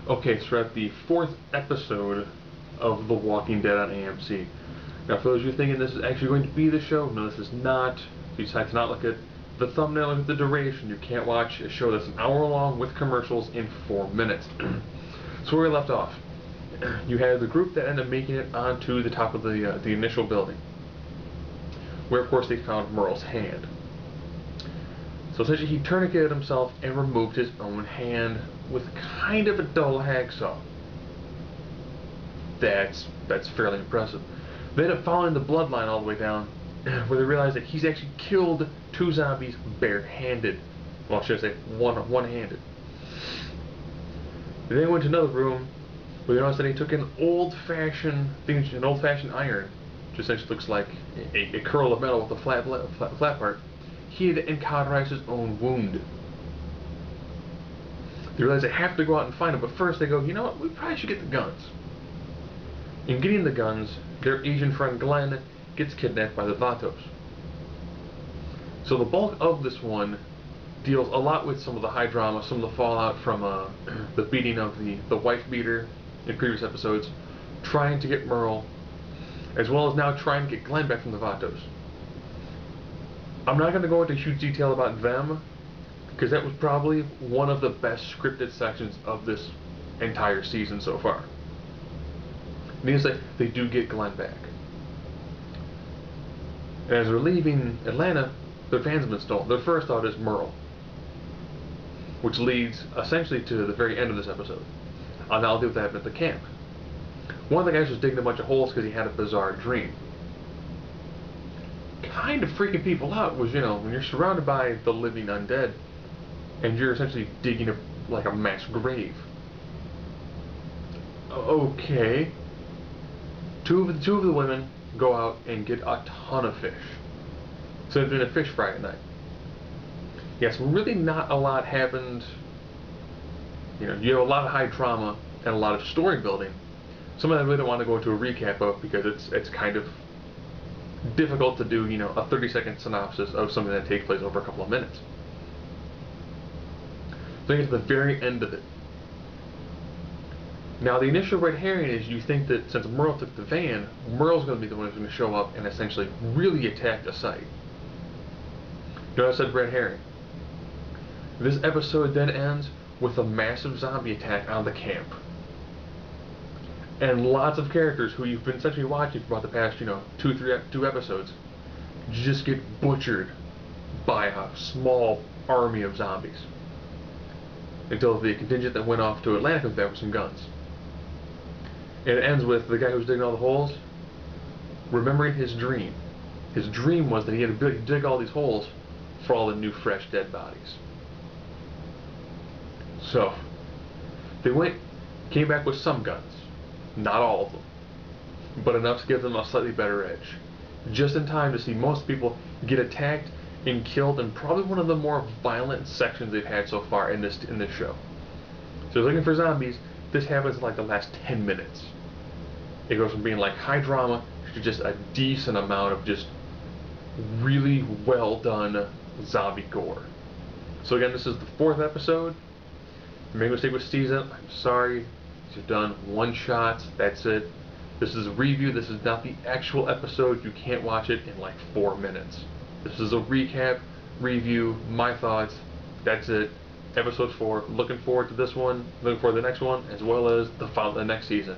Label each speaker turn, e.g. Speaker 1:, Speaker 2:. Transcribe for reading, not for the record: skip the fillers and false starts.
Speaker 1: Okay, so we're at the fourth episode of The Walking Dead on AMC. Now, for those of you thinking this is actually going to be the show, no, this is not. If you decide to not look at the thumbnail, look at the duration. You can't watch a show that's an hour long with commercials in 4 minutes. So where we left off, you had the group that ended up making it onto the top of the initial building, where of course they found Merle's hand. So essentially he tourniqueted himself and removed his own hand with kind of a dull hacksaw. That's fairly impressive. They end up following the bloodline all the way down, where they realize that he's actually killed 2 zombies barehanded. Well, I should say one-handed. They then went to another room where they noticed that he took an old-fashioned iron, which essentially looks like a curl of metal with a flat part. He had cauterized his own wound. They realize they have to go out and find him, but first they go, you know what, we probably should get the guns. In getting the guns, their Asian friend Glenn gets kidnapped by the Vatos. So the bulk of this one deals a lot with some of the high drama, some of the fallout from the beating of the wife beater in previous episodes, trying to get Merle, as well as now trying to get Glenn back from the Vatos. I'm not going to go into huge detail about them, because that was probably one of the best scripted sections of this entire season so far. Needless to say, they do get Glenn back. And as they're leaving Atlanta, their van's have been stolen. Their first thought is Merle, which leads essentially to the very end of this episode. I'll now deal with that happened at the camp. One of the guys was digging a bunch of holes because he had a bizarre dream. Kind of freaking people out was, when you're surrounded by the living undead, and you're essentially digging like a mass grave. Okay. Two of the women go out and get a ton of fish. So they're doing a fish fry at night. Yes, really not a lot happened. You have a lot of high drama and a lot of story building. Some of that I really don't want to go into a recap of because it's kind of difficult to do, a 30-second synopsis of something that takes place over a couple of minutes. So you get to the very end of it. Now the initial red herring is you think that since Merle took the van, Merle's going to be the one who's going to show up and essentially really attack the site. Notice I said red herring. This episode then ends with a massive zombie attack on the camp. And lots of characters who you've been essentially watching for about the past, 2 episodes, just get butchered by a small army of zombies. Until the contingent that went off to Atlanta comes back with some guns. And it ends with the guy who's digging all the holes remembering his dream. His dream was that he had to dig all these holes for all the new fresh dead bodies. So, they came back with some guns. Not all of them, but enough to give them a slightly better edge. Just in time to see most people get attacked and killed in probably one of the more violent sections they've had so far in this show. So looking for zombies, this happens in like the last 10 minutes. It goes from being like high drama to just a decent amount of just really well done zombie gore. So again, this is the 4th episode. Make a mistake with season, I'm sorry. You've done one shots, that's it. This is a review, this is not the actual episode. You can't watch it in like 4 minutes. This is a recap, review, my thoughts, that's it. Episode 4, looking forward to this one, looking forward to the next one, as well as the next season.